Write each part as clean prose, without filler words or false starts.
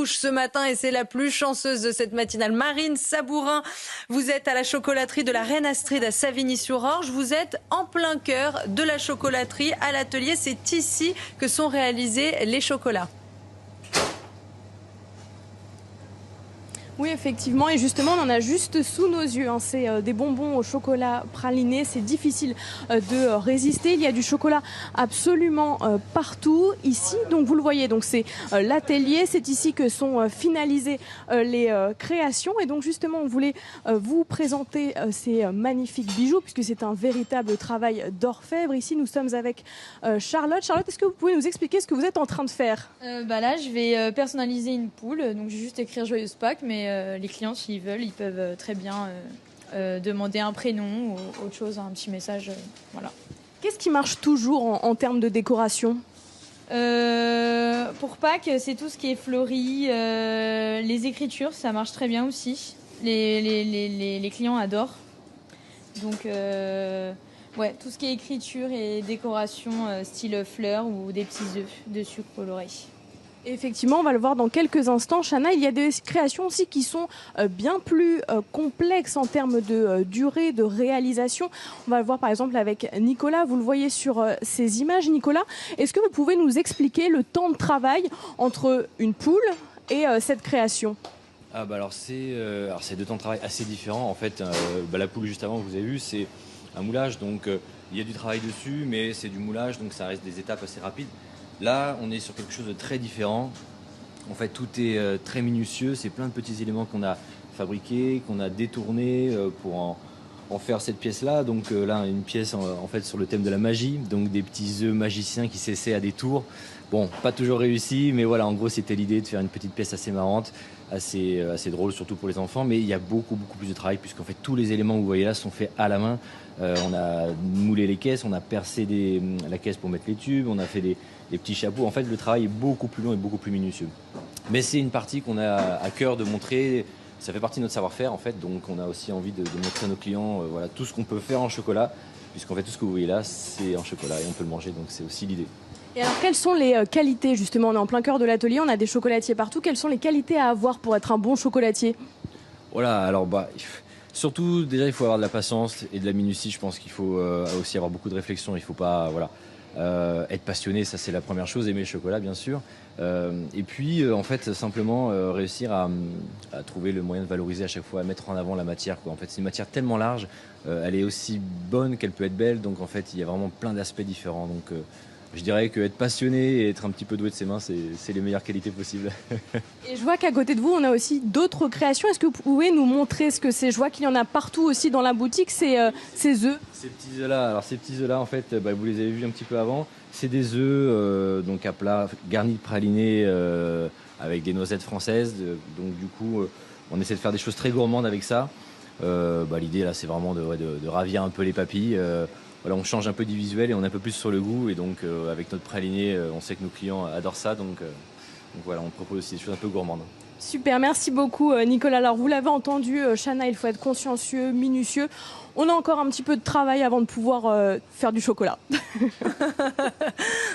couche ce matin et c'est la plus chanceuse de cette matinale. Marine Sabourin, vous êtes à la chocolaterie de la Reine Astrid à Savigny-sur-Orge. Vous êtes en plein cœur de la chocolaterie à l'atelier. C'est ici que sont réalisés les chocolats. Oui, effectivement, et justement, on en a juste sous nos yeux. C'est des bonbons au chocolat praliné. C'est difficile de résister. Il y a du chocolat absolument partout ici. Donc, vous le voyez, donc c'est l'atelier. C'est ici que sont finalisées les créations. Et donc, justement, on voulait vous présenter ces magnifiques bijoux, puisque c'est un véritable travail d'orfèvre. Ici, nous sommes avec Charlotte. Charlotte, est-ce que vous pouvez nous expliquer ce que vous êtes en train de faire? Là, je vais personnaliser une poule. Donc, je vais juste écrire Joyeuse Pâques, mais les clients, s'ils veulent, ils peuvent très bien demander un prénom ou autre chose, un petit message. Voilà. Qu'est-ce qui marche toujours en termes de décoration? Pour Pâques, c'est tout ce qui est fleuri. Les écritures, ça marche très bien aussi. Les clients adorent. Donc, ouais, tout ce qui est écriture et décoration, style fleurs ou des petits œufs de sucre coloré. Effectivement, on va le voir dans quelques instants. Chana, il y a des créations aussi qui sont bien plus complexes en termes de durée, de réalisation. On va le voir par exemple avec Nicolas. Vous le voyez sur ces images. Nicolas, est-ce que vous pouvez nous expliquer le temps de travail entre une poule et cette création? Alors c'est deux temps de travail assez différents. En fait, la poule juste avant, vous avez vu, c'est un moulage. Donc il y a du travail dessus, mais c'est du moulage, donc ça reste des étapes assez rapides. Là, on est sur quelque chose de très différent. En fait, tout est très minutieux. C'est plein de petits éléments qu'on a fabriqués, qu'on a détournés pour en faire cette pièce-là. Donc là, une pièce en fait sur le thème de la magie. Donc des petits œufs magiciens qui s'essaient à des tours. Bon, pas toujours réussi, mais voilà, en gros, c'était l'idée de faire une petite pièce assez marrante, assez drôle, surtout pour les enfants. Mais il y a beaucoup plus de travail, puisqu'en fait, tous les éléments que vous voyez là sont faits à la main. On a moulé les caisses, on a percé la caisse pour mettre les tubes, on a fait des petits chapeaux. En fait, le travail est beaucoup plus long et beaucoup plus minutieux. Mais c'est une partie qu'on a à cœur de montrer. Ça fait partie de notre savoir-faire, en fait. Donc, on a aussi envie de montrer à nos clients voilà, tout ce qu'on peut faire en chocolat, puisqu'en fait, tout ce que vous voyez là, c'est en chocolat et on peut le manger. Donc, c'est aussi l'idée. Et alors, quelles sont les qualités, justement? On est en plein cœur de l'atelier, on a des chocolatiers partout. Quelles sont les qualités à avoir pour être un bon chocolatier? Voilà, alors surtout, déjà, il faut avoir de la patience et de la minutie. Je pense qu'il faut aussi avoir beaucoup de réflexion. Il ne faut pas être passionné, ça c'est la première chose, aimer le chocolat, bien sûr. Et puis, en fait, simplement réussir à trouver le moyen de valoriser à chaque fois, à mettre en avant la matière, quoi. En fait, c'est une matière tellement large, elle est aussi bonne qu'elle peut être belle. Donc, en fait, il y a vraiment plein d'aspects différents. Donc, je dirais qu'être passionné et être un petit peu doué de ses mains, c'est les meilleures qualités possibles. Et je vois qu'à côté de vous, on a aussi d'autres créations. Est-ce que vous pouvez nous montrer ce que c'est? Je vois qu'il y en a partout aussi dans la boutique, ces œufs. Ces petits œufs-là, en fait, vous les avez vus un petit peu avant. C'est des œufs donc à plat, garnis de pralinés avec des noisettes françaises. Donc du coup, on essaie de faire des choses très gourmandes avec ça. L'idée là, c'est vraiment de ravir un peu les papilles. Voilà, on change un peu du visuel et on est un peu plus sur le goût. Et donc, avec notre praliné, on sait que nos clients adorent ça. Donc voilà, on propose aussi des choses un peu gourmandes. Super, merci beaucoup Nicolas. Alors vous l'avez entendu, Chana, il faut être consciencieux, minutieux. On a encore un petit peu de travail avant de pouvoir faire du chocolat.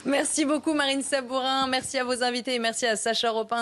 Merci beaucoup Marine Sabourin, merci à vos invités et merci à Sacha Ropin.